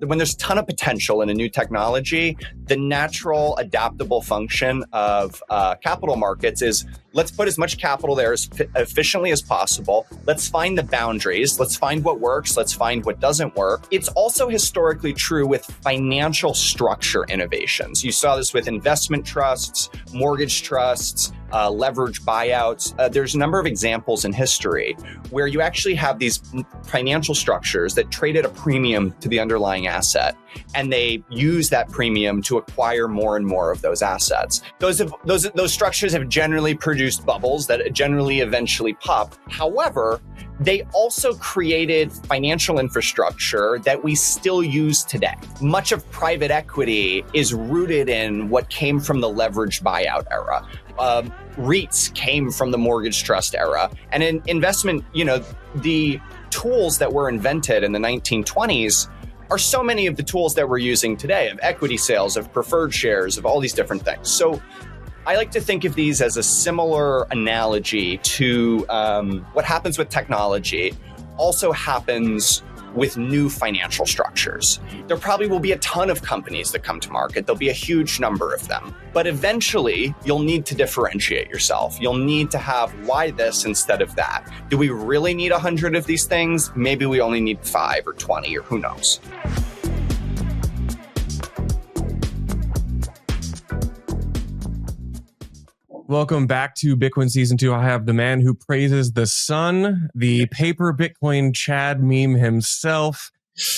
when there's a ton of potential in a new technology, the natural adaptable function of capital markets is let's put as much capital there as efficiently as possible. Let's find the boundaries. Let's find what works. Let's find what doesn't work. It's also historically true with financial structure innovations. You saw this with investment trusts, mortgage trusts, leverage buyouts. There's a number of examples in history where you actually have these financial structures that trade at a premium to the underlying asset, and they use that premium to acquire more and more of those assets. Those structures have generally produced bubbles that generally eventually pop. However, they also created financial infrastructure that we still use today. Much of private equity is rooted in what came from the leveraged buyout era. REITs came from the mortgage trust era. And in investment, the tools that were invented in the 1920s are so many of the tools that we're using today, of equity sales, of preferred shares, of all these different things. So I like to think of these as a similar analogy to what happens with technology also happens with new financial structures. There probably will be a ton of companies that come to market. There'll be a huge number of them. But eventually, you'll need to differentiate yourself. You'll need to have why this instead of that. Do we really need 100 of these things? Maybe we only need 5 or 20 or who knows. Welcome back to Bitcoin Season 2. I have the man who praises the sun, the paper Bitcoin Chad meme himself,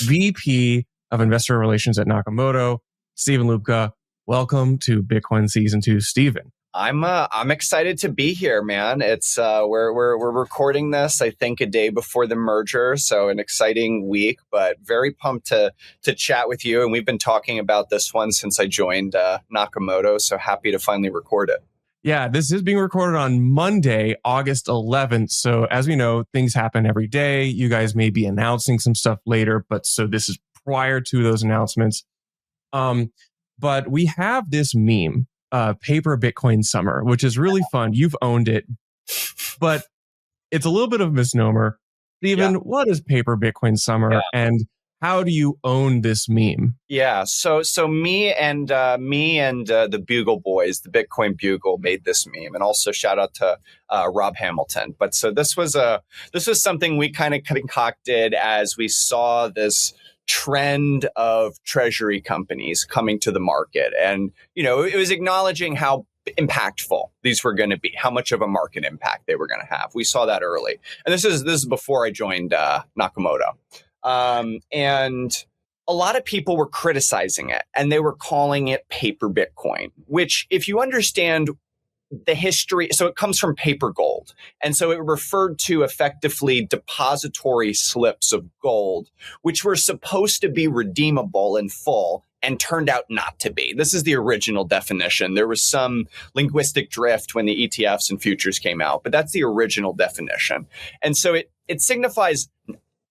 VP of Investor Relations at Nakamoto, Stephen Lubka. Welcome to Bitcoin Season 2, Stephen. I'm excited to be here, man. It's we're recording this, I think, a day before the merger, so an exciting week, but very pumped to chat with you. And we've been talking about this one since I joined Nakamoto, so happy to finally record it. Yeah, this is being recorded on Monday, August 11th. So as we know, things happen every day. You guys may be announcing some stuff later, but so this is prior to those announcements. But we have this meme, Paper Bitcoin Summer, which is really fun. You've owned it, but it's a little bit of a misnomer. Stephen, what is Paper Bitcoin Summer? And how do you own this meme? Yeah, so me and the Bugle Boys, the Bitcoin Bugle, made this meme, and also shout out to Rob Hamilton. But so this was something we kind of concocted as we saw this trend of Treasury companies coming to the market, and it was acknowledging how impactful these were going to be, how much of a market impact they were going to have. We saw that early, and this is before I joined Nakamoto. And a lot of people were criticizing it, and they were calling it paper Bitcoin, which, if you understand the history, so it comes from paper gold. And so it referred to effectively depository slips of gold, which were supposed to be redeemable in full and turned out not to be. This is the original definition. There was some linguistic drift when the ETFs and futures came out, but that's the original definition. And so it signifies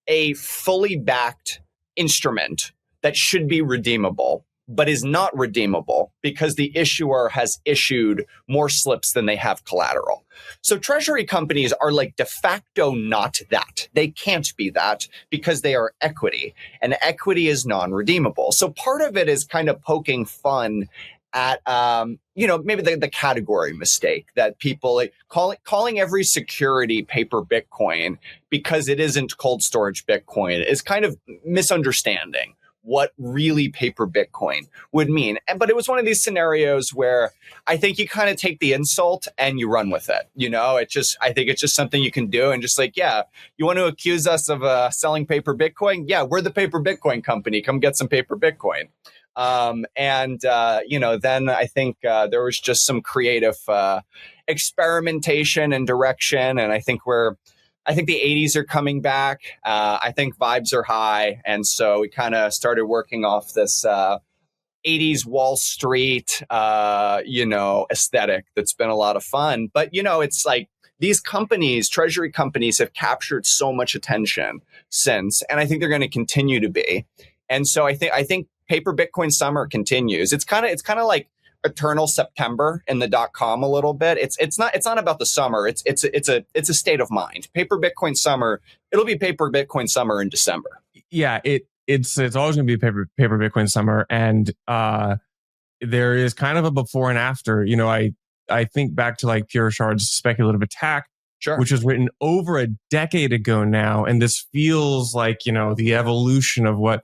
a fully backed instrument that should be redeemable, but is not redeemable because the issuer has issued more slips than they have collateral. So Treasury companies are like de facto not that. They can't be that because they are equity, and equity is non-redeemable. So part of it is kind of poking fun at maybe the category mistake that people like calling every security paper Bitcoin because it isn't cold storage Bitcoin is kind of misunderstanding what really paper Bitcoin would mean. But it was one of these scenarios where I think you kind of take the insult and you run with it. I think it's just something you can do, and just like, you want to accuse us of selling paper Bitcoin? Yeah, we're the paper Bitcoin company. Come get some paper Bitcoin. Then I think there was just some creative experimentation and direction. And I think the 80s are coming back. I think vibes are high. And so we kind of started working off this 80s Wall Street, aesthetic that's been a lot of fun. But, it's like these companies, Treasury companies, have captured so much attention since, and I think they're going to continue to be. And so I think paper Bitcoin summer continues. It's kind of like eternal September in the .com a little bit. It's not about the summer. It's a state of mind. Paper Bitcoin summer. It'll be paper Bitcoin summer in December. Yeah, it's always going to be paper Bitcoin summer, and there is kind of a before and after. You know, I think back to like Pure Shard's speculative attack, Sure. which was written over a decade ago now, and this feels like, you know, the evolution of what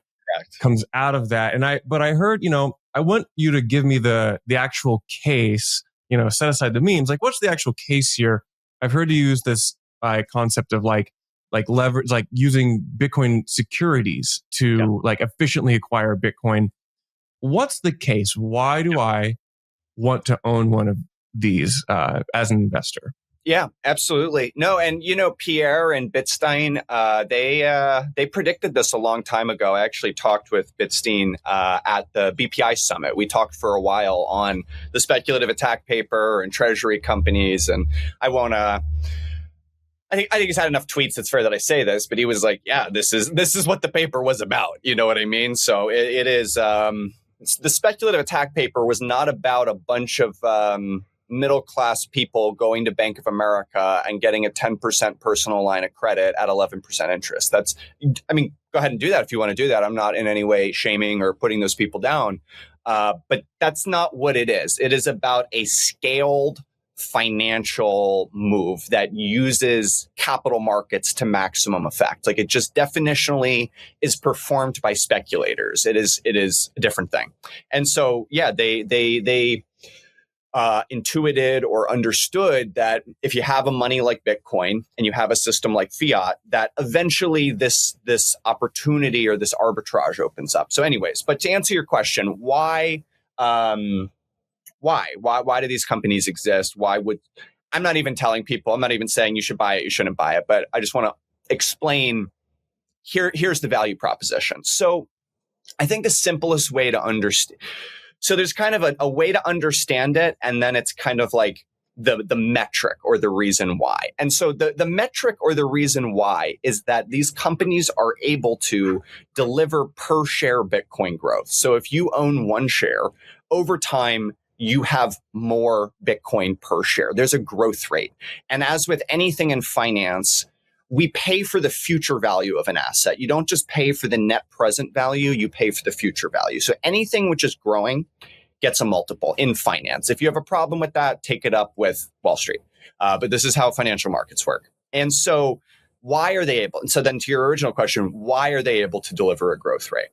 comes out of that. But I heard, you know, I want you to give me the actual case. You know, set aside the memes. Like, what's the actual case here? I've heard you use this concept of like leverage, like using Bitcoin securities to like efficiently acquire Bitcoin. What's the case? Why do I want to own one of these as an investor? Yeah, absolutely. No, and you know, Pierre and Bitstein, they predicted this a long time ago. I actually talked with Bitstein at the BPI summit. We talked for a while on the speculative attack paper and Treasury companies, and I won't. I think he's had enough tweets. It's fair that I say this, but he was like, "Yeah, this is what the paper was about." You know what I mean? So it is. The speculative attack paper was not about a bunch of middle-class people going to Bank of America and getting a 10% personal line of credit at 11% interest. Go ahead and do that if you want to do that. I'm not in any way shaming or putting those people down. But that's not what it is. It is about a scaled financial move that uses capital markets to maximum effect. Like, it just definitionally is performed by speculators. It is a different thing. And so, yeah, they intuited or understood that if you have a money like Bitcoin and you have a system like fiat, that eventually this opportunity or this arbitrage opens up. So anyways, but to answer your question, why do these companies exist? I'm not even telling people, I'm not even saying you should buy it, you shouldn't buy it, but I just want to explain here's the value proposition. So I think the simplest way to understand, so there's kind of a way to understand it, and then it's kind of like the metric or the reason why. And so the metric or the reason why is that these companies are able to deliver per share Bitcoin growth. So if you own one share, over time, you have more Bitcoin per share. There's a growth rate. And as with anything in finance, we pay for the future value of an asset. You don't just pay for the net present value, you pay for the future value. So anything which is growing gets a multiple in finance. If you have a problem with that, take it up with Wall Street. But this is how financial markets work. And so why are they able? And so then to your original question, why are they able to deliver a growth rate?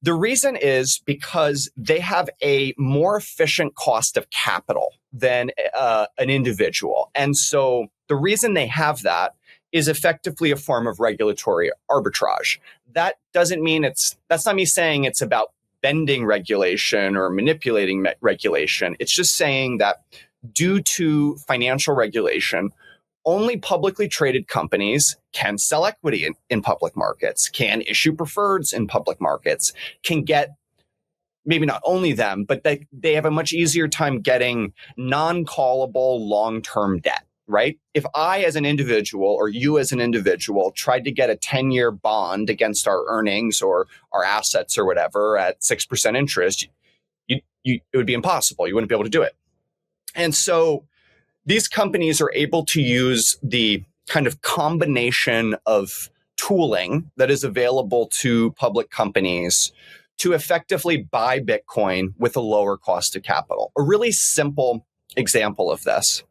The reason is because they have a more efficient cost of capital than an individual. And so the reason they have that is effectively a form of regulatory arbitrage. That doesn't mean that's not me saying it's about bending regulation or manipulating regulation. It's just saying that due to financial regulation, only publicly traded companies can sell equity in public markets, can issue preferreds in public markets, can get, maybe not only them, but they have a much easier time getting non-callable long-term debt. Right? If I, as an individual, or you as an individual, tried to get a 10-year bond against our earnings or our assets or whatever at 6% interest, it would be impossible. You wouldn't be able to do it. And so these companies are able to use the kind of combination of tooling that is available to public companies to effectively buy Bitcoin with a lower cost of capital. A really simple example of this.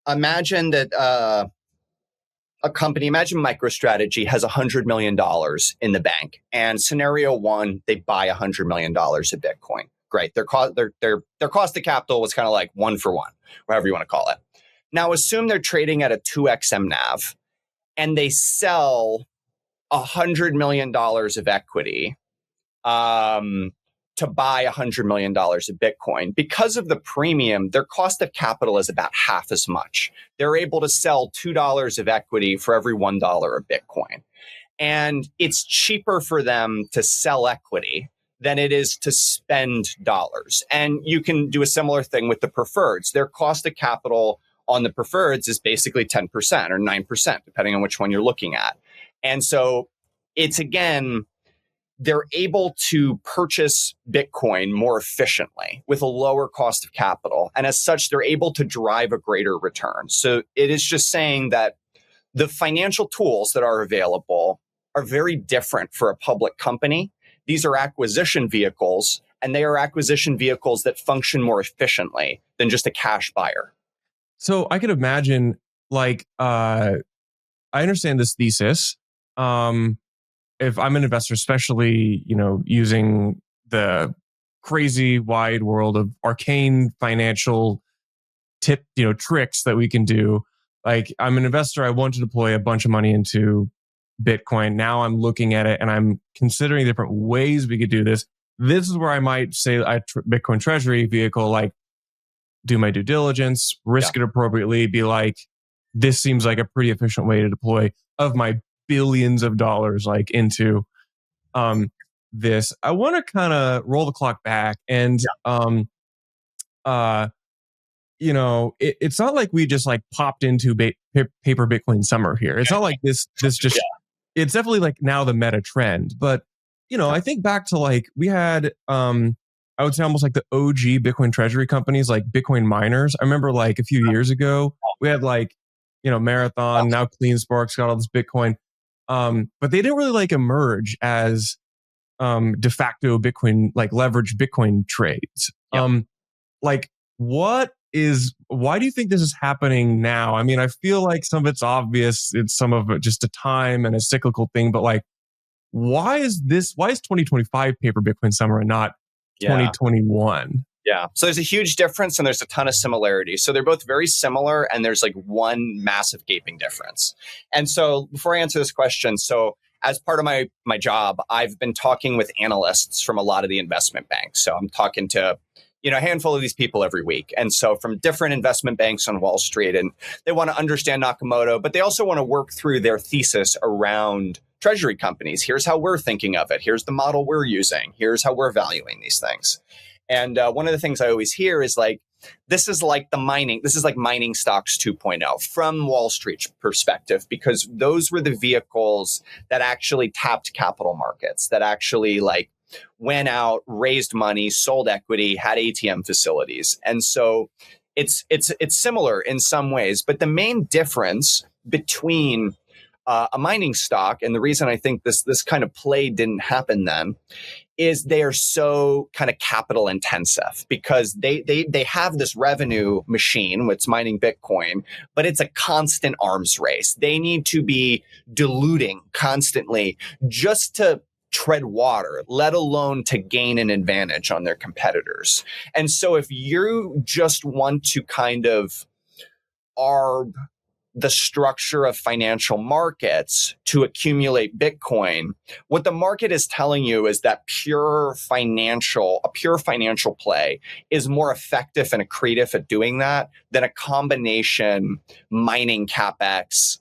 Imagine that imagine MicroStrategy has $100 million in the bank. And scenario one, they buy $100 million of Bitcoin. Great. Their cost of capital was kind of like 1 for 1, whatever you want to call it. Now, assume they're trading at a 2x MNAV and they sell $100 million of equity to buy $100 million of Bitcoin. Because of the premium, their cost of capital is about half as much. They're able to sell $2 of equity for every $1 of Bitcoin. And it's cheaper for them to sell equity than it is to spend dollars. And you can do a similar thing with the preferreds. Their cost of capital on the preferreds is basically 10% or 9%, depending on which one you're looking at. And so it's, again, they're able to purchase Bitcoin more efficiently with a lower cost of capital. And as such, they're able to drive a greater return. So it is just saying that the financial tools that are available are very different for a public company. These are acquisition vehicles, and they are acquisition vehicles that function more efficiently than just a cash buyer. So I could imagine, like, I understand this thesis. If I'm an investor, especially, using the crazy wide world of arcane financial tricks that we can do. Like, I'm an investor, I want to deploy a bunch of money into Bitcoin. Now I'm looking at it and I'm considering different ways we could do this. This is where I might say Bitcoin Treasury vehicle, like, do my due diligence, risk it appropriately, be like, this seems like a pretty efficient way to deploy of my billions of dollars, like, into this. I want to kind of roll the clock back and it's not like we just like popped into paper Bitcoin summer here. It's not like this just it's definitely like now the meta trend. But I think back to, like, we had I would say almost like the OG Bitcoin treasury companies, like Bitcoin miners. I remember, like, a few years ago we had, like, Marathon, now CleanSpark's got all this Bitcoin. But they didn't really, like, emerge as de facto Bitcoin, like, leveraged Bitcoin trades. Like, why do you think this is happening now? I mean, I feel like some of it's obvious. It's some of it just a time and a cyclical thing. But, like, why is 2025 paper Bitcoin summer and not 2021? Yeah. So there's a huge difference and there's a ton of similarities. So they're both very similar and there's, like, one massive gaping difference. And so before I answer this question, so as part of my job, I've been talking with analysts from a lot of the investment banks. So I'm talking to a handful of these people every week. And so from different investment banks on Wall Street, and they want to understand Nakamoto, but they also want to work through their thesis around treasury companies. Here's how we're thinking of it. Here's the model we're using. Here's how we're valuing these things. And one of the things I always hear is, like, this is like mining stocks 2.0 from Wall Street perspective, because those were the vehicles that actually tapped capital markets, that actually, like, went out, raised money, sold equity, had ATM facilities. And so it's similar in some ways. But the main difference between a mining stock, and the reason I think this kind of play didn't happen then, is they are so kind of capital intensive, because they have this revenue machine, which is mining Bitcoin, but it's a constant arms race. They need to be diluting constantly just to tread water, let alone to gain an advantage on their competitors. And so if you just want to kind of arb the structure of financial markets to accumulate Bitcoin, what the market is telling you is that a pure financial play is more effective and accretive at doing that than a combination mining CapEx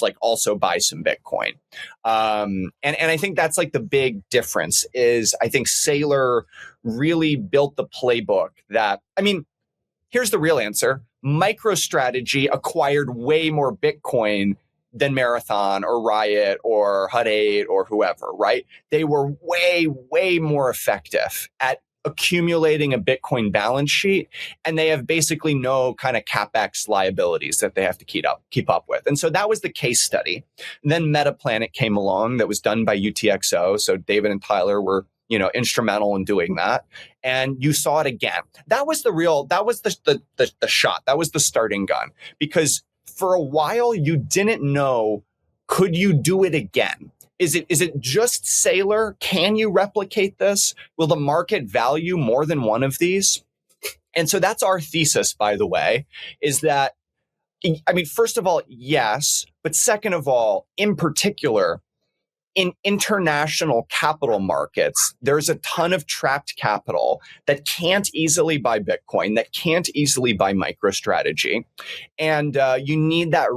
/ like also buy some Bitcoin. And I think that's, like, the big difference is I think Saylor really built the playbook that, I mean, here's the real answer. MicroStrategy acquired way more Bitcoin than Marathon or Riot or Hut 8 or whoever, right? They were way, way more effective at accumulating a Bitcoin balance sheet, and they have basically no kind of CapEx liabilities that they have to keep up with. And so that was the case study. And then MetaPlanet came along, that was done by UTXO. So David and Tyler were instrumental in doing that. And you saw it again. That was the shot. That was the starting gun. Because for a while, you didn't know, could you do it again? Is it just Saylor? Can you replicate this? Will the market value more than one of these? And so that's our thesis, by the way, is that, I mean, first of all, yes. But second of all, in particular, in international capital markets, there's a ton of trapped capital that can't easily buy Bitcoin, that can't easily buy MicroStrategy. And you need that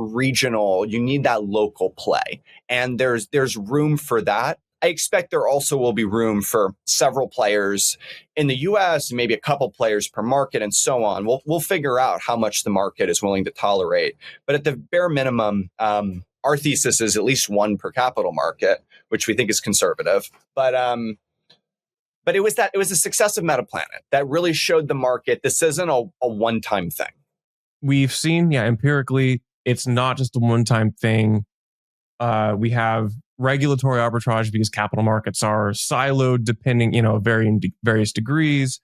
local play. And there's room for that. I expect there also will be room for several players in the US, maybe a couple players per market, and so on. We'll figure out how much the market is willing to tolerate. But at the bare minimum, our thesis is at least one per capital market, which we think is conservative. But it was the success of MetaPlanet that really showed the market this isn't a one-time thing. We've seen, empirically, it's not just a one-time thing. We have regulatory arbitrage because capital markets are siloed depending, varying various degrees.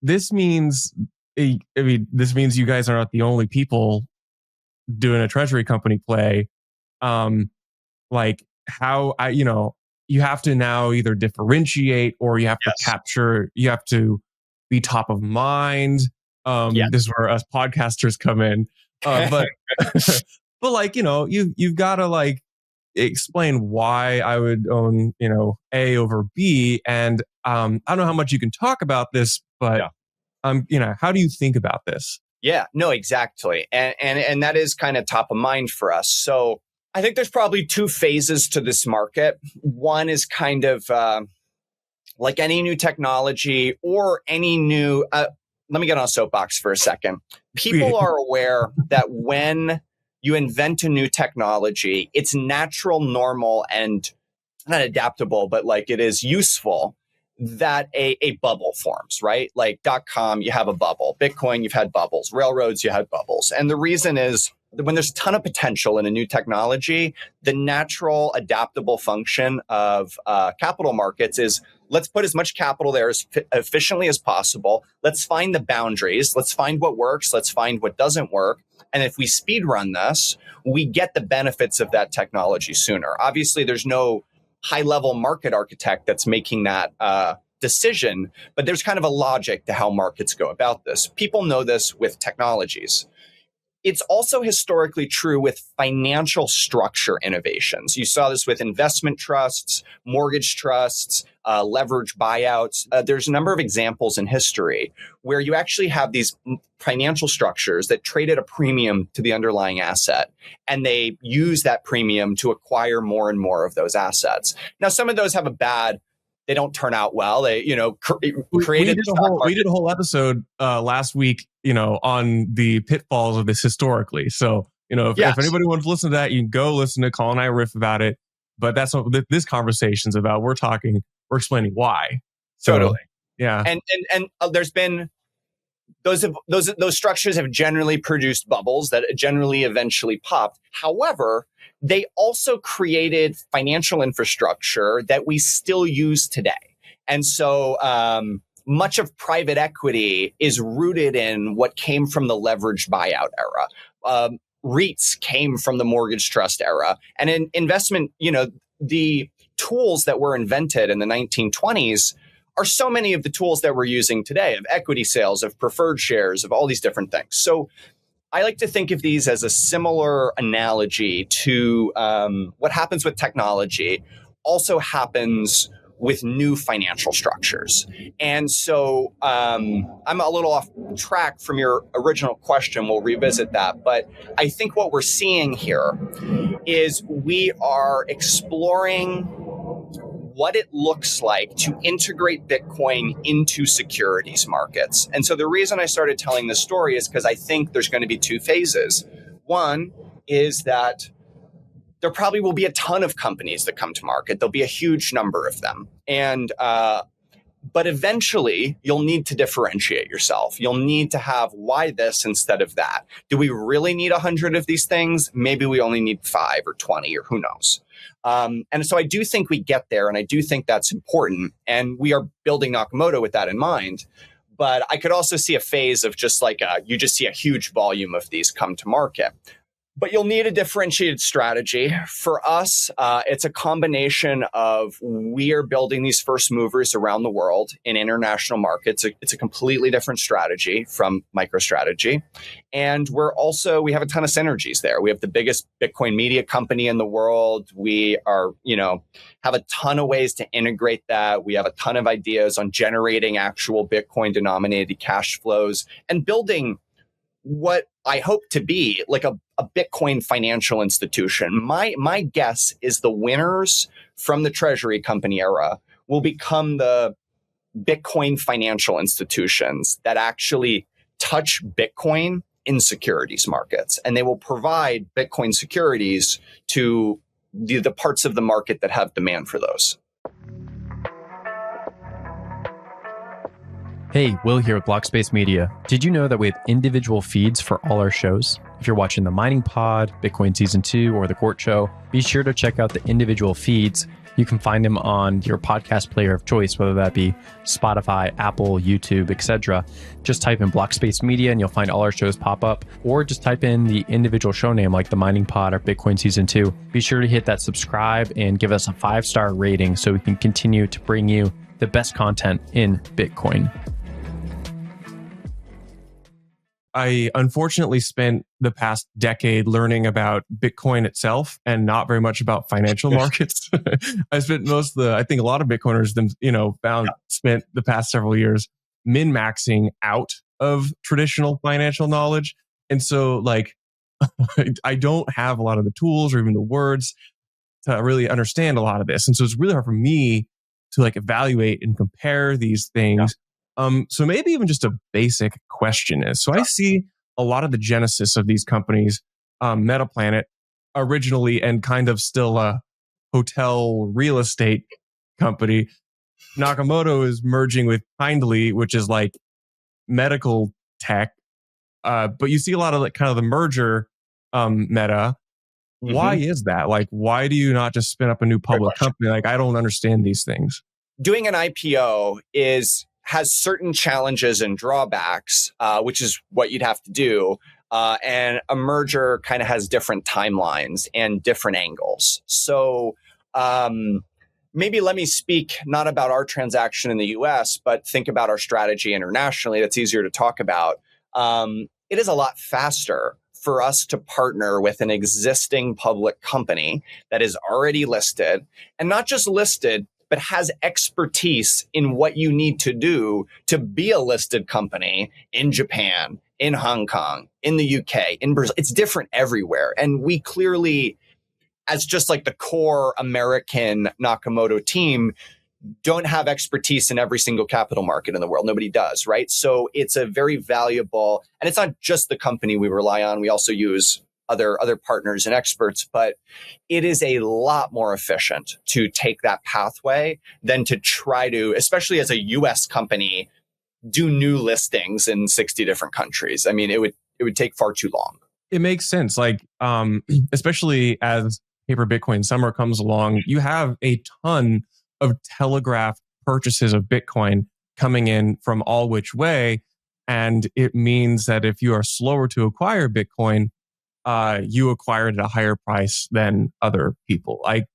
This means, this means you guys are not the only people doing a treasury company play. Like how you have to now either differentiate or you have to capture, you have to be top of mind. This is where us podcasters come in. But but like, you've got to like explain why I would own, A over B. And I don't know how much you can talk about this, but how do you think about this? Yeah, no, exactly. And that is kind of top of mind for us. So I think there's probably two phases to this market. One is kind of like any new technology or any new, let me get on a soapbox for a second. People are aware that when you invent a new technology, it's natural, normal, and not adaptable, but like it is useful that a bubble forms, right? Like .com, you have a bubble. Bitcoin, you've had bubbles. Railroads, you had bubbles. And the reason is that when there's a ton of potential in a new technology, the natural adaptable function of capital markets is let's put as much capital there as efficiently as possible. Let's find the boundaries. Let's find what works. Let's find what doesn't work. And if we speed run this, we get the benefits of that technology sooner. Obviously, there's no high-level market architect that's making that decision, but there's kind of a logic to how markets go about this. People know this with technologies. It's also historically true with financial structure innovations. You saw this with investment trusts, mortgage trusts, leverage buyouts. There's a number of examples in history where you actually have these financial structures that trade at a premium to the underlying asset, and they use that premium to acquire more and more of those assets. Now, some of those have they don't turn out well. They, created. We did a whole episode last week, on the pitfalls of this historically. So, if anybody wants to listen to that, you can go listen to Colin and I riff about it. But that's what this conversation's about. We're explaining why. So, totally. Yeah. And there's been those structures have generally produced bubbles that generally eventually popped. However, they also created financial infrastructure that we still use today. And so much of private equity is rooted in what came from the leveraged buyout era. REITs came from the mortgage trust era. And in investment, the tools that were invented in the 1920s are so many of the tools that we're using today, of equity sales, of preferred shares, of all these different things. So I like to think of these as a similar analogy to what happens with technology also happens with new financial structures. And so I'm a little off track from your original question. We'll revisit that. But I think what we're seeing here is we are exploring what it looks like to integrate Bitcoin into securities markets. And so the reason I started telling this story is because I think there's going to be two phases. One is that there probably will be a ton of companies that come to market. There'll be a huge number of them. And but eventually, you'll need to differentiate yourself. You'll need to have why this instead of that. Do we really need 100 of these things? Maybe we only need 5 or 20 or who knows. And so I do think we get there, and I do think that's important. And we are building Nakamoto with that in mind. But I could also see a phase of just like you just see a huge volume of these come to market. But you'll need a differentiated strategy. For us, it's a combination of we are building these first movers around the world in international markets. It's a completely different strategy from MicroStrategy. And we have a ton of synergies there. We have the biggest Bitcoin media company in the world. We are, have a ton of ways to integrate that. We have a ton of ideas on generating actual Bitcoin denominated cash flows and building what I hope to be like a Bitcoin financial institution. My guess is the winners from the Treasury company era will become the Bitcoin financial institutions that actually touch Bitcoin in securities markets. And they will provide Bitcoin securities to the parts of the market that have demand for those. Hey, Will here with Blockspace Media. Did you know that we have individual feeds for all our shows? If you're watching the Mining Pod, Bitcoin Season 2, or the Court Show, be sure to check out the individual feeds. You can find them on your podcast player of choice, whether that be Spotify, Apple, YouTube, etc. Just type in Blockspace Media and you'll find all our shows pop up, or just type in the individual show name like the Mining Pod or Bitcoin Season 2. Be sure to hit that subscribe and give us a 5-star rating so we can continue to bring you the best content in Bitcoin. I unfortunately spent the past decade learning about Bitcoin itself and not very much about financial markets. I spent I think a lot of Bitcoiners, spent the past several years min-maxing out of traditional financial knowledge. And so I don't have a lot of the tools or even the words to really understand a lot of this. And so it's really hard for me to evaluate and compare these things. Yeah. So maybe even just a basic question is, I see a lot of the genesis of these companies, MetaPlanet originally and kind of still a hotel real estate company. Nakamoto is merging with Kindly, which is medical tech. But you see a lot of kind of the merger, Meta. Mm-hmm. Why is that? Why do you not just spin up a new public company? I don't understand these things. Doing an IPO has certain challenges and drawbacks, which is what you'd have to do. And a merger kind of has different timelines and different angles. So maybe let me speak not about our transaction in the US, but think about our strategy internationally. That's easier to talk about. It is a lot faster for us to partner with an existing public company that is already listed, and not just listed, but has expertise in what you need to do to be a listed company in Japan, in Hong Kong, in the UK, in Brazil. It's different everywhere. And we clearly, as just the core American Nakamoto team, don't have expertise in every single capital market in the world. Nobody does, right? So it's a very valuable, and it's not just the company we rely on. We also use other partners and experts, but it is a lot more efficient to take that pathway than to try to, especially as a US company, do new listings in 60 different countries. I mean, it would take far too long. It makes sense. Especially as Paper Bitcoin Summer comes along, you have a ton of telegraphed purchases of Bitcoin coming in from all which way. And it means that if you are slower to acquire Bitcoin, you acquired at a higher price than other people. I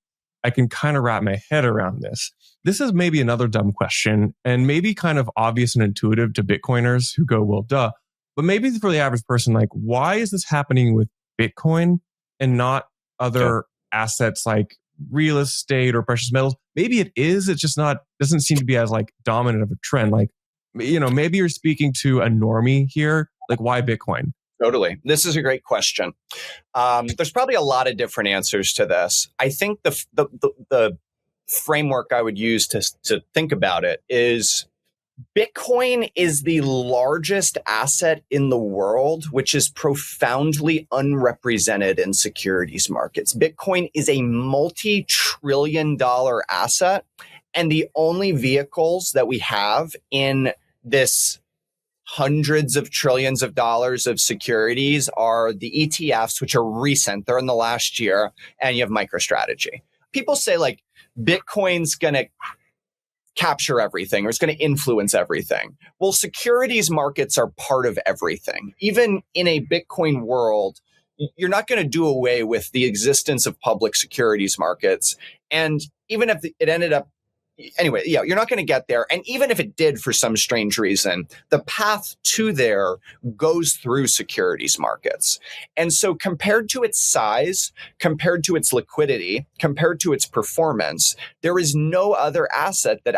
can kind of wrap my head around this. This is maybe another dumb question and maybe kind of obvious and intuitive to Bitcoiners who go, well, duh. But maybe for the average person, why is this happening with Bitcoin and not other assets like real estate or precious metals? Maybe it is. It's just doesn't seem to be as dominant of a trend. Maybe you're speaking to a normie here. Why Bitcoin? Totally. This is a great question. There's probably a lot of different answers to this. I think the framework I would use to think about it is Bitcoin is the largest asset in the world, which is profoundly unrepresented in securities markets. Bitcoin is a multi-trillion-dollar asset, and the only vehicles that we have in this hundreds of trillions of dollars of securities are the ETFs, which are recent. They're in the last year. And you have MicroStrategy. People say Bitcoin's going to capture everything or it's going to influence everything. Well, securities markets are part of everything. Even in a Bitcoin world, you're not going to do away with the existence of public securities markets. And even if it ended up anyway, you're not going to get there. And even if it did for some strange reason, the path to there goes through securities markets. And so compared to its size, compared to its liquidity, compared to its performance, there is no other asset that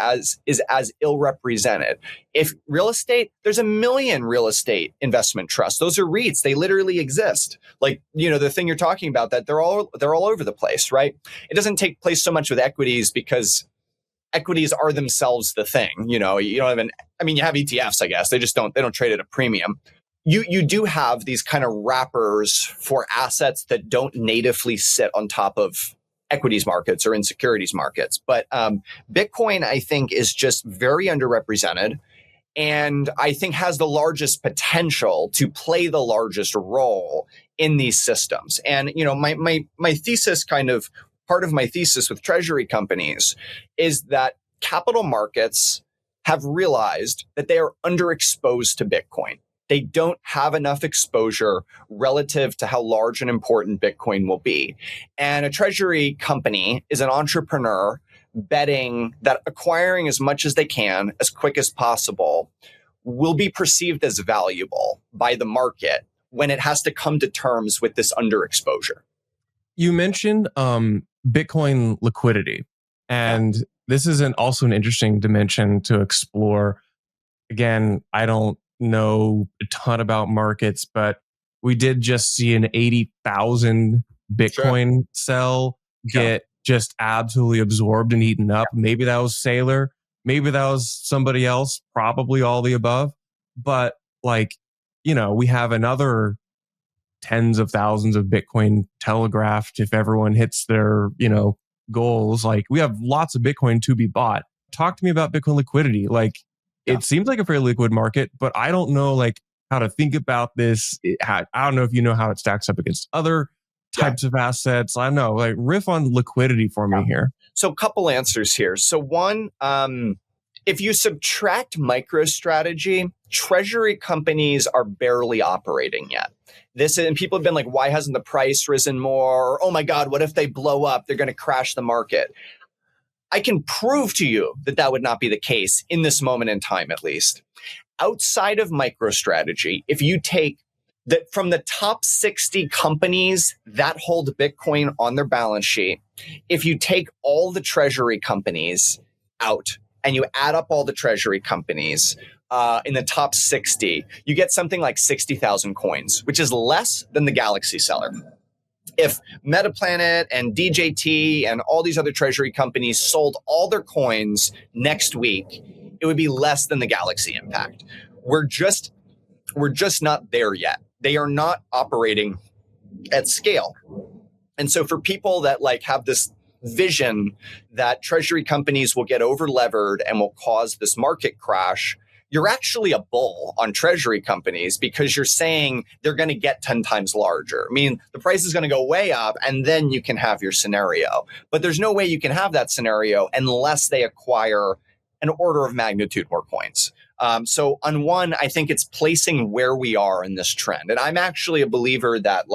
is as ill-represented. If real estate, there's 1 million real estate investment trusts. Those are REITs. They literally exist. The thing you're talking about, that they're all over the place, right? It doesn't take place so much with equities because equities are themselves the thing. You don't even, you have ETFs, I guess. They don't trade at a premium. You do have these kind of wrappers for assets that don't natively sit on top of equities markets or in securities markets. But Bitcoin, I think, is just very underrepresented. and I think has the largest potential to play the largest role in these systems. And, my thesis part of my thesis with treasury companies is that capital markets have realized that they are underexposed to Bitcoin. They don't have enough exposure relative to how large and important Bitcoin will be. And a treasury company is an entrepreneur betting that acquiring as much as they can, as quick as possible, will be perceived as valuable by the market when it has to come to terms with this underexposure. You mentioned Bitcoin liquidity, and this is also an interesting dimension to explore. Again, I don't know a ton about markets, but we did just see an 80,000 Bitcoin sell get just absolutely absorbed and eaten up. Maybe that was Saylor. Maybe that was somebody else, probably all the above. But we have another tens of thousands of Bitcoin telegraphed if everyone hits their, goals. We have lots of Bitcoin to be bought. Talk to me about Bitcoin liquidity. It seems like a very liquid market, but I don't know how to think about this. I don't know if you know how it stacks up against other types of assets. I don't know, riff on liquidity for me here. So a couple answers here. So one, if you subtract MicroStrategy, treasury companies are barely operating yet. And people have been like, why hasn't the price risen more? Or, oh my God, what if they blow up? They're going to crash the market. I can prove to you that that would not be the case in this moment in time, at least. Outside of MicroStrategy, if you take that from the top 60 companies that hold Bitcoin on their balance sheet, if you take all the treasury companies out and you add up all the treasury companies in the top 60, you get something like 60,000 coins, which is less than the Galaxy seller. If MetaPlanet and DJT and all these other treasury companies sold all their coins next week, it would be less than the Galaxy impact. We're just not there yet. They are not operating at scale. And so for people that have this vision that treasury companies will get over levered and will cause this market crash, you're actually a bull on treasury companies because you're saying they're going to get 10 times larger. I mean, the price is going to go way up and then you can have your scenario. But there's no way you can have that scenario unless they acquire an order of magnitude more coins. So on one, I think it's placing where we are in this trend. And I'm actually a believer that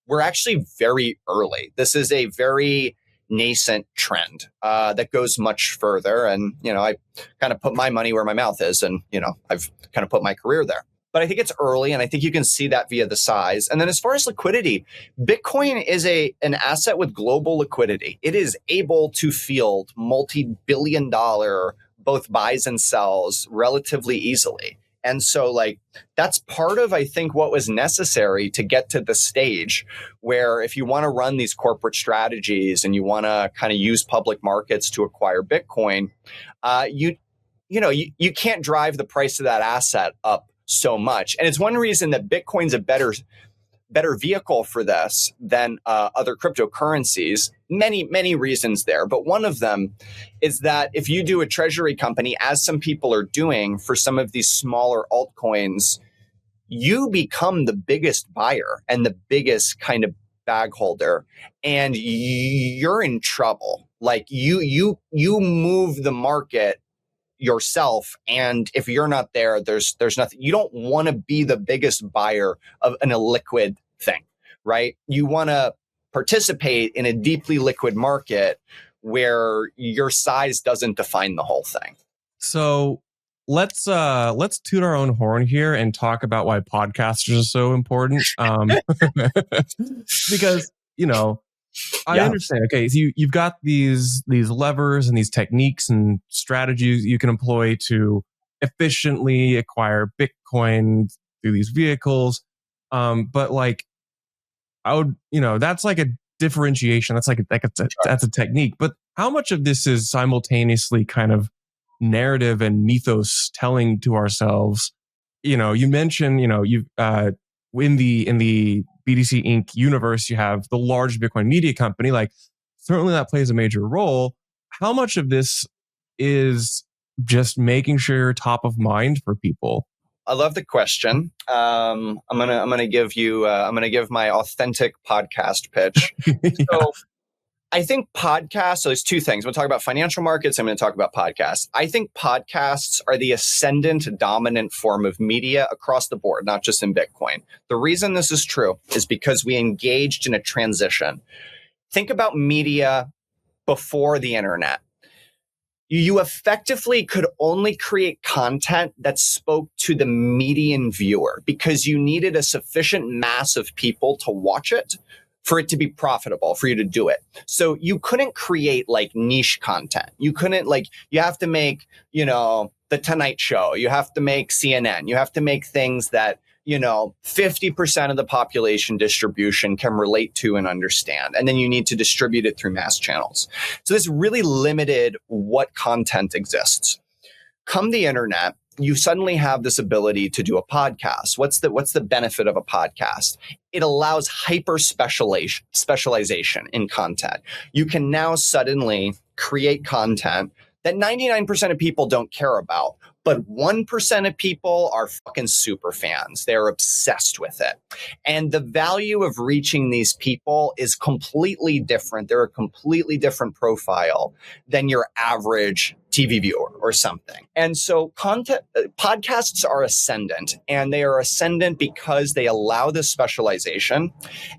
we're actually very early. This is a very nascent trend that goes much further. And, I kind of put my money where my mouth is and, I've kind of put my career there. But I think it's early, and I think you can see that via the size. And then as far as liquidity, Bitcoin is an asset with global liquidity. It is able to field multi-billion-dollar both buys and sells relatively easily. And so that's part of, I think, what was necessary to get to the stage where if you want to run these corporate strategies and you want to kind of use public markets to acquire Bitcoin, you can't drive the price of that asset up so much. And it's one reason that Bitcoin's a better vehicle for this than other cryptocurrencies. Many reasons there. But one of them is that if you do a treasury company, as some people are doing for some of these smaller altcoins, you become the biggest buyer and the biggest kind of bag holder, and you're in trouble. You move the market yourself, and if you're not there, there's nothing. You don't want to be the biggest buyer of an illiquid thing, right? You want to participate in a deeply liquid market where your size doesn't define the whole thing. So let's toot our own horn here and talk about why podcasters are so important. Because I understand. Okay, so you've got these levers and these techniques and strategies you can employ to efficiently acquire Bitcoin through these vehicles. But I would, that's a differentiation. That's that's a technique. But how much of this is simultaneously kind of narrative and mythos telling to ourselves? You mentioned, you've in the BTC Inc. universe, you have the large Bitcoin media company. Certainly that plays a major role. How much of this is just making sure you're top of mind for people? I love the question. I'm gonna give my authentic podcast pitch. Yeah. So I think podcasts, so there's two things. I'm going to talk about financial markets. I'm going to talk about podcasts. I think podcasts are the ascendant dominant form of media across the board, not just in Bitcoin. The reason this is true is because we engaged in a transition. Think about media before the internet. You effectively could only create content that spoke to the median viewer because you needed a sufficient mass of people to watch it for it to be profitable, for you to do it. So you couldn't create like niche content. You couldn't you have to make, The Tonight Show. You have to make CNN. You have to make things that, 50% of the population distribution can relate to and understand. And then you need to distribute it through mass channels. So this really limited what content exists. Come the internet, you suddenly have this ability to do a podcast. What's the benefit of a podcast? It allows hyper specialization in content. You can now suddenly create content that 99% of people don't care about, but 1% of people are fucking super fans. They're obsessed with it. And the value of reaching these people is completely different. They're a completely different profile than your average TV viewer or something. And so podcasts are ascendant, and they are ascendant because they allow this specialization,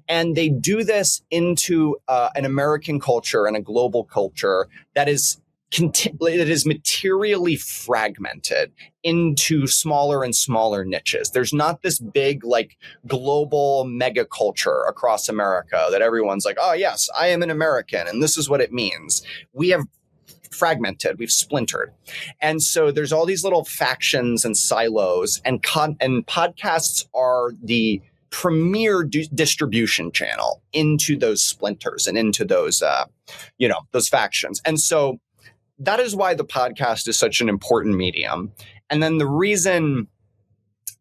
and they do this into an American culture and a global culture that is materially fragmented into smaller and smaller niches. There's not this big global mega culture across America that everyone's like, oh yes, I am an American and this is what it means. We have fragmented, we've splintered. And so there's all these little factions and silos, and podcasts are the premier distribution channel into those splinters and into those those factions. And so that is why the podcast is such an important medium. And then the reason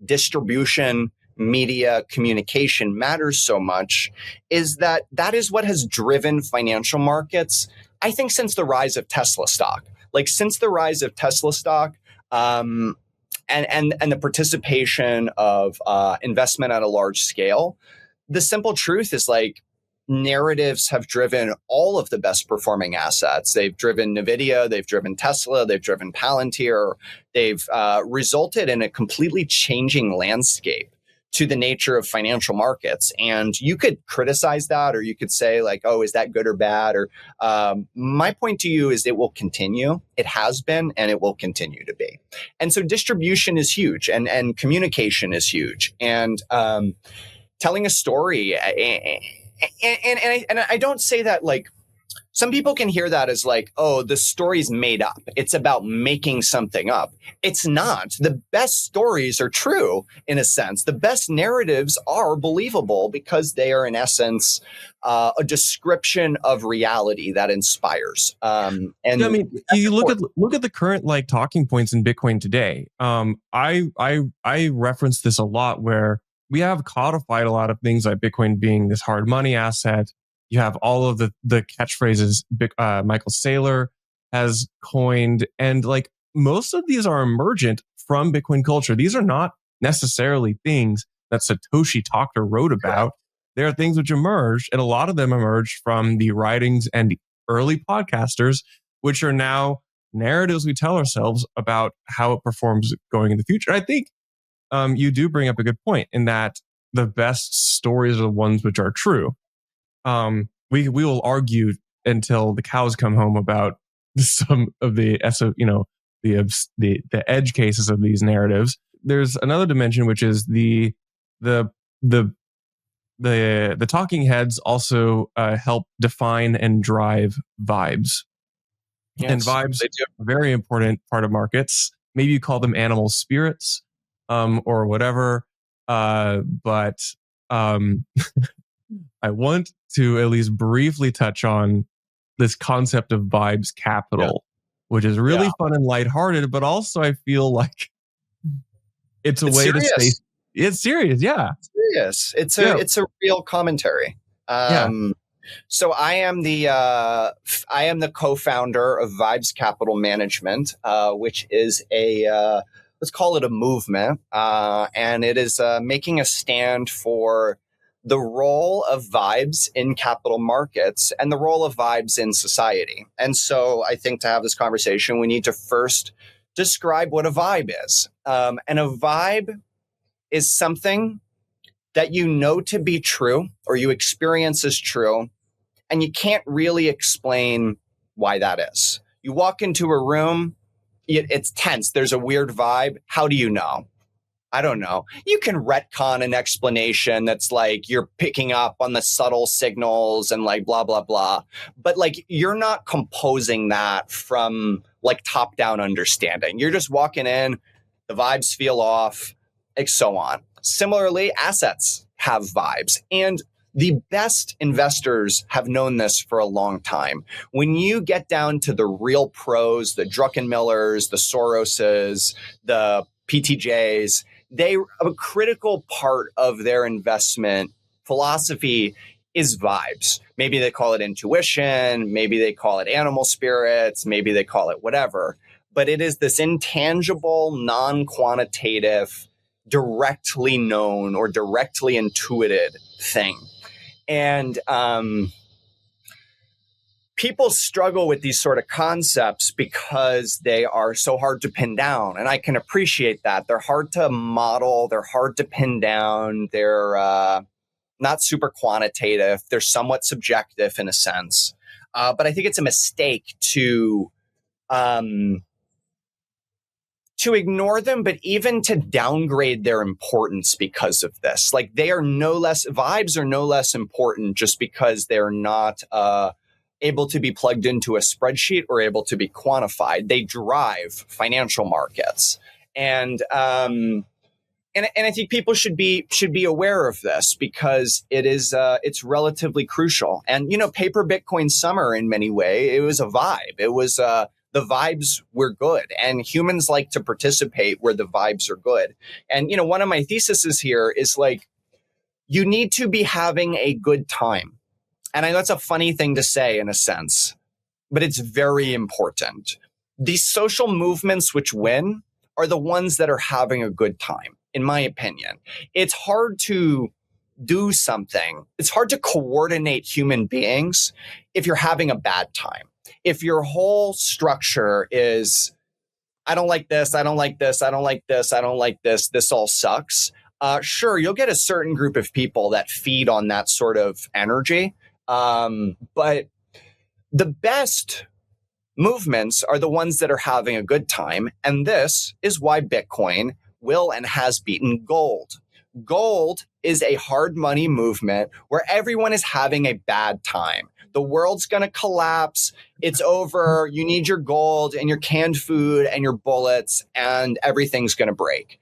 distribution, media, communication matters so much is that is what has driven financial markets, I think, since the rise of Tesla stock. Since the rise of Tesla stock, and the participation of investment at a large scale, the simple truth is narratives have driven all of the best performing assets. They've driven NVIDIA, they've driven Tesla, they've driven Palantir. They've resulted in a completely changing landscape to the nature of financial markets. And you could criticize that, or you could say oh, is that good or bad? Or my point to you is it will continue. It has been, and it will continue to be. And so distribution is huge, and communication is huge. And telling a story, and I don't say that some people can hear that as oh, the story's made up. It's about making something up. It's not. The best stories are true in a sense. The best narratives are believable because they are in essence a description of reality that inspires. And I mean, you look at the current talking points in Bitcoin today. I reference this a lot where we have codified a lot of things like Bitcoin being this hard money asset. You have all of the catchphrases Michael Saylor has coined. And most of these are emergent from Bitcoin culture. These are not necessarily things that Satoshi talked or wrote about. They are things which emerged, and a lot of them emerged from the writings and the early podcasters, which are now narratives we tell ourselves about how it performs going in the future. I think you do bring up a good point in that the best stories are the ones which are true. We will argue until the cows come home about some of the edge cases of these narratives. There's another dimension, which is the talking heads also help define and drive vibes. Yes, and vibes are a very important part of markets. Maybe you call them animal spirits, or whatever. But I want to at least briefly touch on this concept of vibes capital, which is really fun and lighthearted, but also I feel like it's a way serious. To stay. It's serious, yeah. It's serious. It's a real commentary. So I am the co-founder of Vibes Capital Management, which is let's call it a movement, and it is making a stand for the role of vibes in capital markets and the role of vibes in society. And so I think to have this conversation, we need to first describe what a vibe is. And a vibe is something that you know to be true or you experience as true, and you can't really explain why that is. You walk into a room, it's tense. There's a weird vibe. How do you know? I don't know. You can retcon an explanation that's like you're picking up on the subtle signals and like blah, blah, blah. But like you're not composing that from like top-down understanding. You're just walking in, the vibes feel off, and so on. Similarly, assets have vibes. And the best investors have known this for a long time. When you get down to the real pros, the Druckenmillers, the Soroses, the PTJs, a critical part of their investment philosophy is vibes. Maybe they call it intuition, maybe they call it animal spirits, maybe they call it whatever. But it is this intangible, non-quantitative, directly known or directly intuited thing. And people struggle with these sort of concepts because they are so hard to pin down. And I can appreciate that. They're hard to model. They're hard to pin down. They're not super quantitative. They're somewhat subjective in a sense. But I think it's a mistake to ignore them, but even to downgrade their importance because of this. Like vibes are no less important just because they're not able to be plugged into a spreadsheet or able to be quantified. They drive financial markets. And I think people should be aware of this because it's relatively crucial. And, Paper Bitcoin Summer in many ways, it was a vibe. It was the vibes were good, and humans like to participate where the vibes are good. And, one of my theses here is like, you need to be having a good time. And I know that's a funny thing to say in a sense, but it's very important. These social movements which win are the ones that are having a good time, in my opinion. It's hard to do something. It's hard to coordinate human beings if you're having a bad time. If your whole structure is, I don't like this, I don't like this, I don't like this, I don't like this, this all sucks. Sure, you'll get a certain group of people that feed on that sort of energy. But the best movements are the ones that are having a good time. And this is why Bitcoin will and has beaten gold. Gold is a hard money movement where everyone is having a bad time. The world's going to collapse. It's over. You need your gold and your canned food and your bullets, and everything's going to break.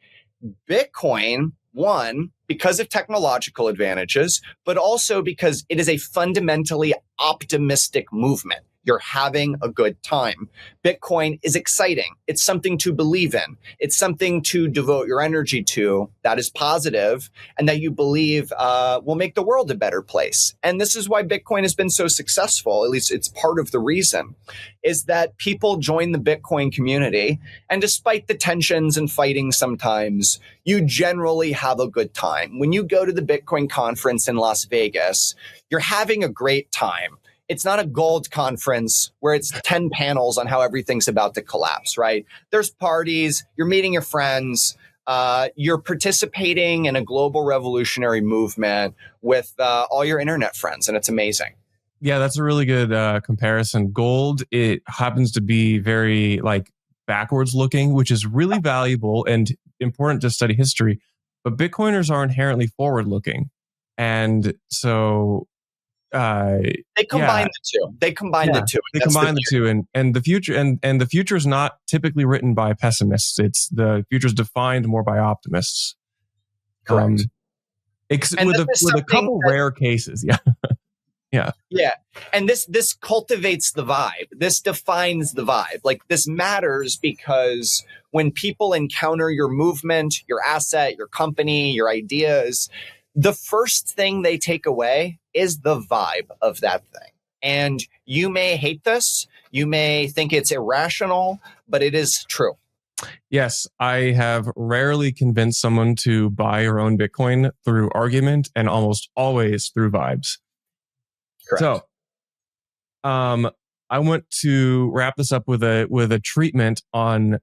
Bitcoin won because of technological advantages, but also because it is a fundamentally optimistic movement. You're having a good time. Bitcoin is exciting. It's something to believe in. It's something to devote your energy to that is positive and that you believe will make the world a better place. And this is why Bitcoin has been so successful. At least it's part of the reason, is that people join the Bitcoin community. And despite the tensions and fighting sometimes, you generally have a good time. When you go to the Bitcoin conference in Las Vegas, you're having a great time. It's not a gold conference where it's 10 panels on how everything's about to collapse, right? There's parties, you're meeting your friends, you're participating in a global revolutionary movement with all your internet friends, and it's amazing. Yeah, that's a really good comparison. Gold, it happens to be very backwards looking, which is really valuable and important to study history. But Bitcoiners are inherently forward looking. And so they combine the two. They combine the two. They combine the two, and the future and the future is not typically written by pessimists. It's the future is defined more by optimists. Correct. With a couple rare cases, yeah. And this cultivates the vibe. This defines the vibe. Like, this matters because when people encounter your movement, your asset, your company, your ideas, the first thing they take away is the vibe of that thing. And you may hate this, you may think it's irrational, but it is true. Yes, I have rarely convinced someone to buy or own Bitcoin through argument and almost always through vibes. Correct. So, I want to wrap this up with a treatment on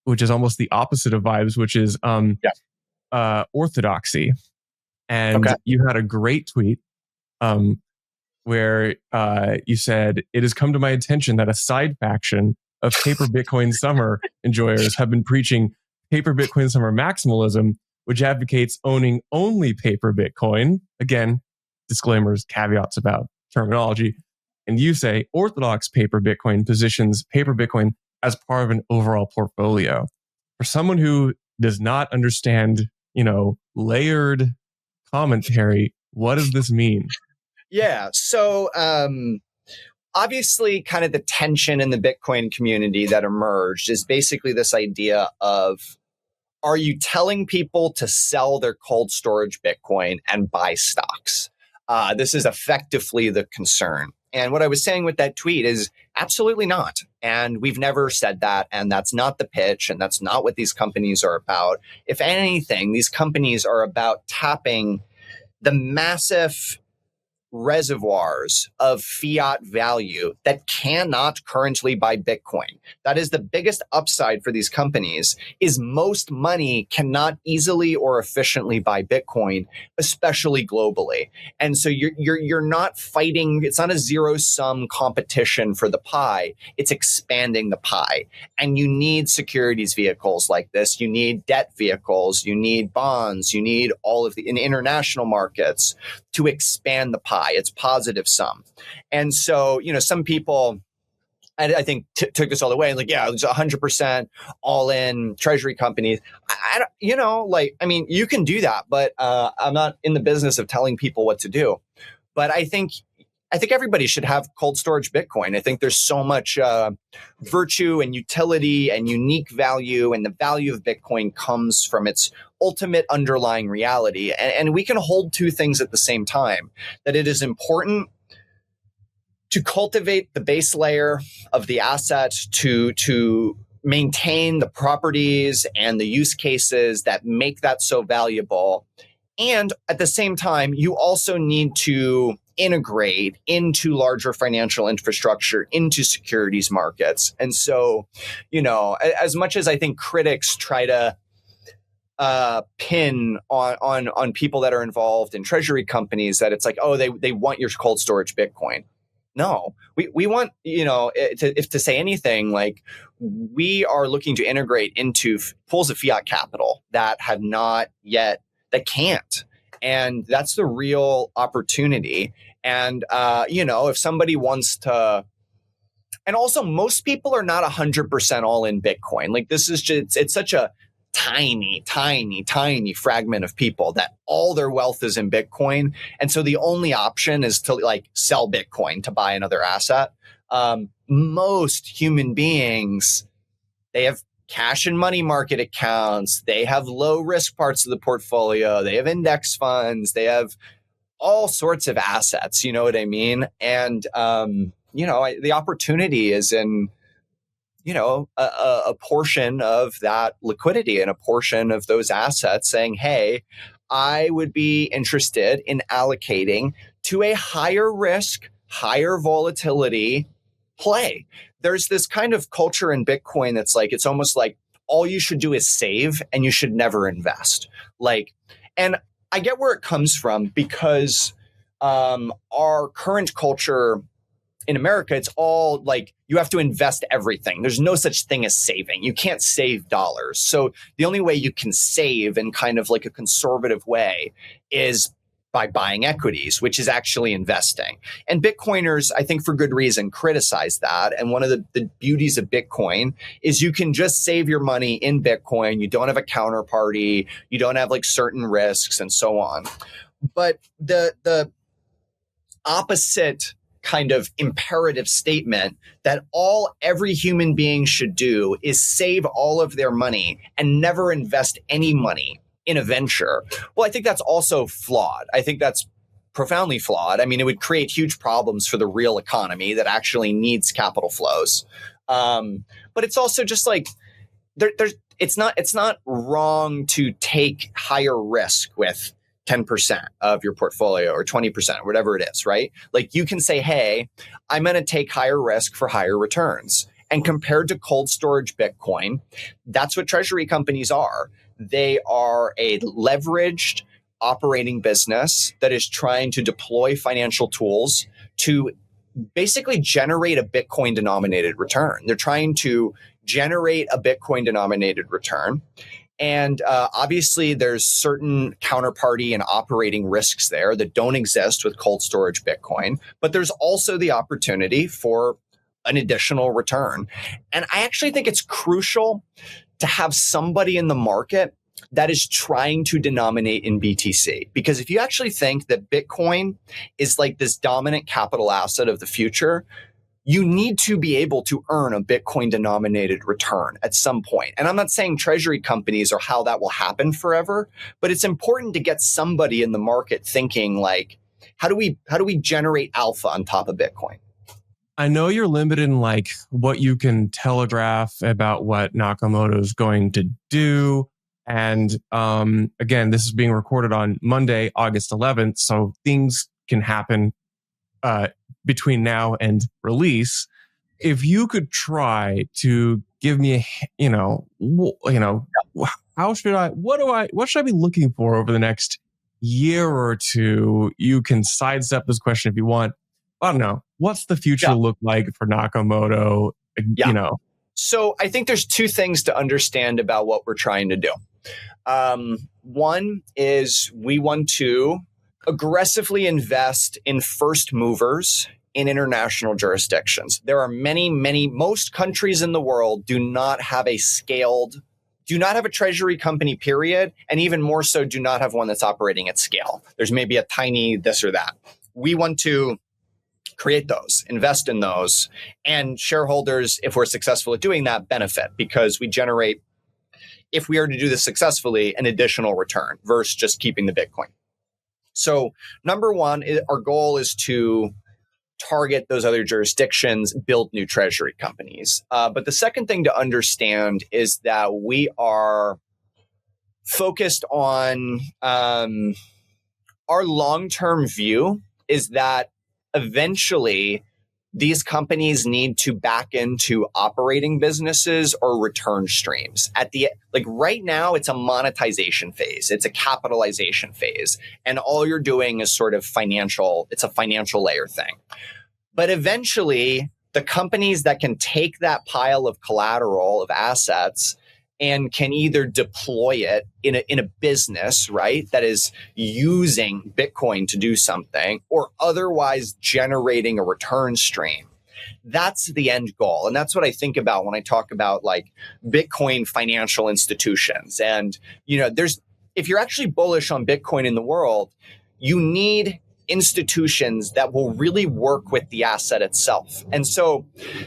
which is almost the opposite of vibes, which is orthodoxy. And you had a great tweet where you said, "It has come to my attention that a side faction of paper Bitcoin summer enjoyers have been preaching paper Bitcoin summer maximalism, which advocates owning only paper Bitcoin." Again, disclaimers, caveats about terminology. And you say orthodox paper Bitcoin positions paper Bitcoin as part of an overall portfolio. For someone who does not understand, layered commentary, what does this mean? Yeah. So, obviously, kind of the tension in the Bitcoin community that emerged is basically this idea of, are you telling people to sell their cold storage Bitcoin and buy stocks? This is effectively the concern. And what I was saying with that tweet is absolutely not. And we've never said that. And that's not the pitch. And that's not what these companies are about. If anything, these companies are about tapping the massive reservoirs of fiat value that cannot currently buy Bitcoin. That is the biggest upside for these companies, is most money cannot easily or efficiently buy Bitcoin, especially globally. And so you're not fighting, it's not a zero-sum competition for the pie, it's expanding the pie. And you need securities vehicles like this, you need debt vehicles, you need bonds, you need all of the in international markets to expand the pie. It's positive sum. And so, some people, I think, took this all the way and it was 100% all in Treasury companies. You can do that, but I'm not in the business of telling people what to do. But I think everybody should have cold storage Bitcoin. I think there's so much virtue and utility and unique value, and the value of Bitcoin comes from its ultimate underlying reality. And we can hold two things at the same time, that it is important to cultivate the base layer of the asset, to maintain the properties and the use cases that make that so valuable. And at the same time, you also need to integrate into larger financial infrastructure, into securities markets. And so, as much as I think critics try to pin on people that are involved in treasury companies, that it's they want your cold storage Bitcoin. No, we want, if to say anything, we are looking to integrate into pools of fiat capital that have not yet, that can't. And that's the real opportunity. And, if somebody wants to, and also most people are not 100% all in Bitcoin. This is just, it's such a tiny fragment of people that all their wealth is in Bitcoin. And so the only option is to sell Bitcoin to buy another asset. Most human beings, they have cash and money market accounts. They have low risk parts of the portfolio. They have index funds. They have all sorts of assets. You know what I mean? And, the opportunity is in, a portion of that liquidity and a portion of those assets saying, hey, I would be interested in allocating to a higher risk, higher volatility play. There's this kind of culture in Bitcoin that's it's almost like all you should do is save and you should never invest. And I get where it comes from, because our current culture in America, it's all you have to invest everything. There's no such thing as saving. You can't save dollars. So the only way you can save in kind of a conservative way is by buying equities, which is actually investing. And Bitcoiners, I think for good reason, criticize that. And one of the beauties of Bitcoin is you can just save your money in Bitcoin. You don't have a counterparty. You don't have certain risks and so on. But the opposite kind of imperative statement that every human being should do is save all of their money and never invest any money in a venture. Well, I think that's also flawed. I think that's profoundly flawed. I mean, it would create huge problems for the real economy that actually needs capital flows. But it's also just like it's not wrong to take higher risk with 10% of your portfolio or 20%, whatever it is, right? Like you can say, hey, I'm going to take higher risk for higher returns. And compared to cold storage Bitcoin, that's what treasury companies are. They are a leveraged operating business that is trying to deploy financial tools to basically generate a Bitcoin denominated return. They're trying to generate a Bitcoin denominated return. And obviously, there's certain counterparty and operating risks there that don't exist with cold storage Bitcoin. But there's also the opportunity for an additional return. And I actually think it's crucial to have somebody in the market that is trying to denominate in BTC. Because if you actually think that Bitcoin is like this dominant capital asset of the future, you need to be able to earn a Bitcoin denominated return at some point. And I'm not saying treasury companies are how that will happen forever, but it's important to get somebody in the market thinking like, how do we generate alpha on top of Bitcoin? I know you're limited in like what you can telegraph about what Nakamoto is going to do. And again, this is being recorded on Monday, August 11th. So things can happen between now and release. If you could try to give me, what should I be looking for over the next year or two? You can sidestep this question if you want. I don't know. What's the future look like for Nakamoto? So I think there's two things to understand about what we're trying to do. One is we want to aggressively invest in first movers in international jurisdictions. There are most countries in the world do not have a treasury company, period. And even more so, do not have one that's operating at scale. There's maybe a tiny this or that. We want to create those, invest in those, and shareholders, if we're successful at doing that, benefit because we generate, if we are to do this successfully, an additional return versus just keeping the Bitcoin. So number one, our goal is to target those other jurisdictions, build new treasury companies. But the second thing to understand is that we are focused on our long-term view is that eventually these companies need to back into operating businesses or return streams. Right now, it's a monetization phase. It's a capitalization phase. And all you're doing is sort of it's a financial layer thing. But eventually, the companies that can take that pile of collateral, of assets, and can either deploy it in a business, right, that is using Bitcoin to do something or otherwise generating a return stream. That's the end goal. And that's what I think about when I talk about like Bitcoin financial institutions. And, if you're actually bullish on Bitcoin in the world, you need institutions that will really work with the asset itself. And so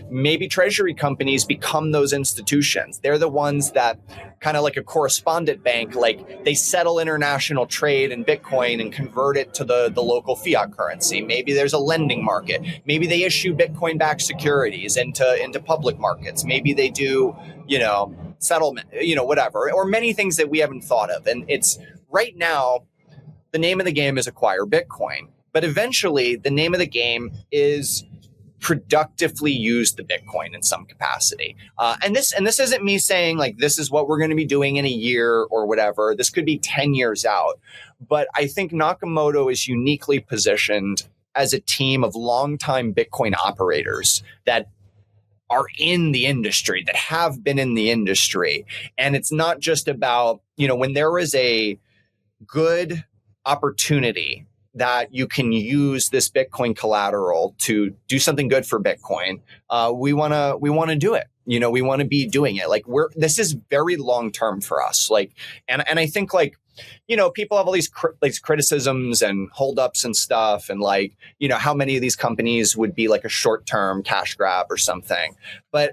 maybe treasury companies become those institutions. They're the ones that kind of like a correspondent bank, like they settle international trade in Bitcoin and convert it to the local fiat currency. Maybe there's a lending market. Maybe they issue Bitcoin-backed securities into public markets. Maybe they do, settlement, whatever, or many things that we haven't thought of. And it's right now, the name of the game is acquire Bitcoin. But eventually, the name of the game is productively use the Bitcoin in some capacity. And this isn't me saying like this is what we're going to be doing in a year or whatever. This could be 10 years out. But I think Nakamoto is uniquely positioned as a team of longtime Bitcoin operators that are in the industry, that have been in the industry. And it's not just about, when there is a good opportunity that you can use this Bitcoin collateral to do something good for Bitcoin, we want to do it. We want to be doing it. Like this is very long term for us. Like, and I think like, people have all these criticisms and holdups and stuff, and like, how many of these companies would be like a short term cash grab or something. But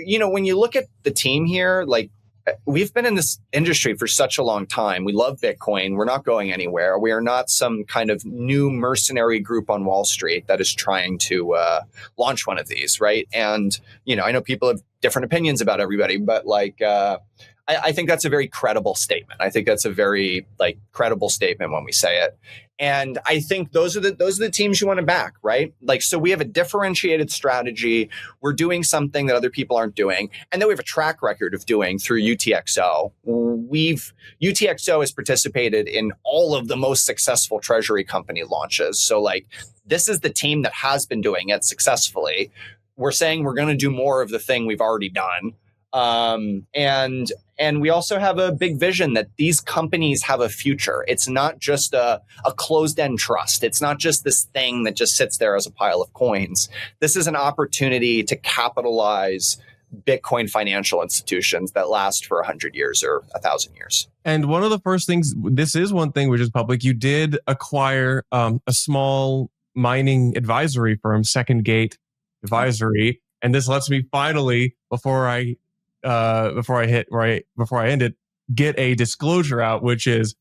when you look at the team here, like, we've been in this industry for such a long time. We love Bitcoin. We're not going anywhere. We are not some kind of new mercenary group on Wall Street that is trying to launch one of these, right? And, I know people have different opinions about everybody, but I think that's a very credible statement. I think that's a very credible statement when we say it. And I think those are the teams you want to back, right? So we have a differentiated strategy. We're doing something that other people aren't doing, and that we have a track record of doing through UTXO. UTXO has participated in all of the most successful Treasury company launches. So this is the team that has been doing it successfully. We're saying we're going to do more of the thing we've already done. And we also have a big vision that these companies have a future. It's not just a closed-end trust. It's not just this thing that just sits there as a pile of coins. This is an opportunity to capitalize Bitcoin financial institutions that last for 100 years or 1,000 years. And one of the first things, this is one thing which is public, you did acquire a small mining advisory firm, Second Gate Advisory. And this lets me finally, before I end it, get a disclosure out, which is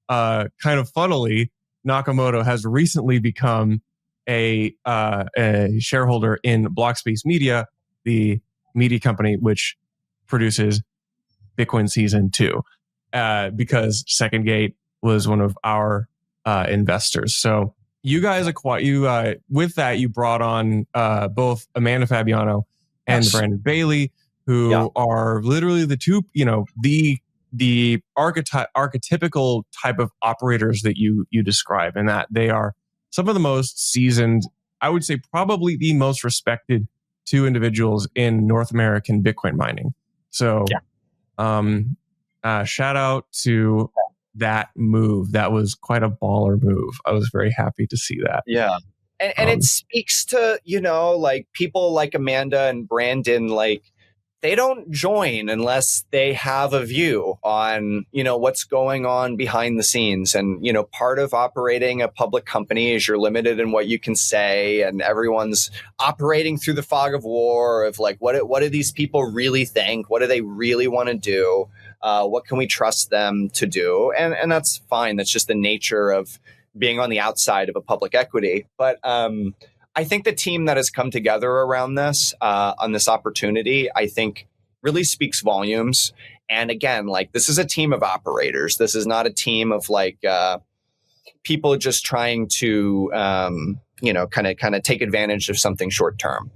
kind of funnily, Nakamoto has recently become a shareholder in Blockspace Media, the media company which produces Bitcoin Season 2, because Second Gate was one of our investors. So you guys with that, you brought on both Amanda Fabiano and Branden Bailey, who are literally the two, the archetypical type of operators that you describe, and that they are some of the most seasoned, I would say probably the most respected two individuals in North American Bitcoin mining. So shout out to that move. That was quite a baller move. I was very happy to see that. Yeah. And it speaks to, people like Amanda and Branden, they don't join unless they have a view on, what's going on behind the scenes. And, part of operating a public company is you're limited in what you can say, and everyone's operating through the fog of war of what do these people really think? What do they really want to do? What can we trust them to do? And that's fine. That's just the nature of being on the outside of a public equity. But I think the team that has come together around this, on this opportunity, I think really speaks volumes. And again, this is a team of operators. This is not a team of people just trying to, kind of take advantage of something short term.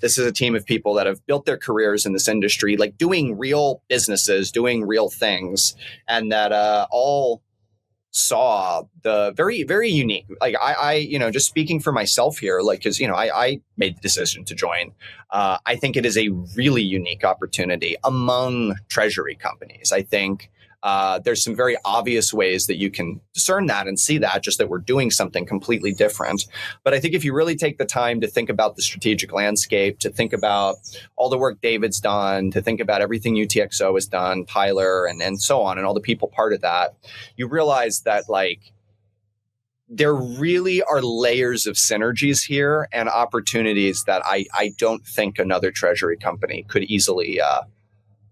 This is a team of people that have built their careers in this industry, doing real businesses, doing real things, and that all saw the very, very unique, I just speaking for myself here, because, I made the decision to join. I think it is a really unique opportunity among Treasury companies. I think there's some very obvious ways that you can discern that and see that, just that we're doing something completely different. But I think if you really take the time to think about the strategic landscape, to think about all the work David's done, to think about everything UTXO has done, Tyler, and so on, and all the people part of that, you realize that there really are layers of synergies here and opportunities that I don't think another Treasury company could easily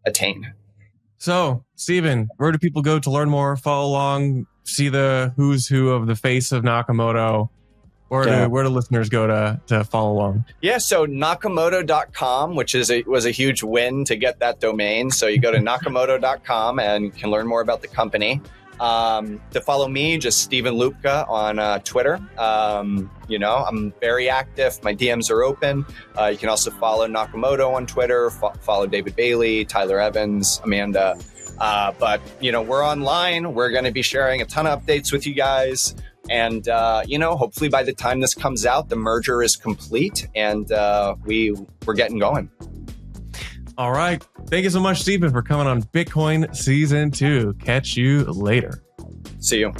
attain. So, Stephen, where do people go to learn more, follow along, see the who's who of the face of Nakamoto? Where do listeners go to follow along? Yeah, so Nakamoto.com, which was a huge win to get that domain. So you go to Nakamoto.com and can learn more about the company. To follow me, just Stephen Lubka on Twitter. I'm very active. My DMs are open. You can also follow Nakamoto on Twitter, follow David Bailey, Tyler Evans, Amanda. But we're online. We're going to be sharing a ton of updates with you guys. And, hopefully by the time this comes out, the merger is complete and we're getting going. All right. Thank you so much, Stephen, for coming on Bitcoin Season 2. Catch you later. See you.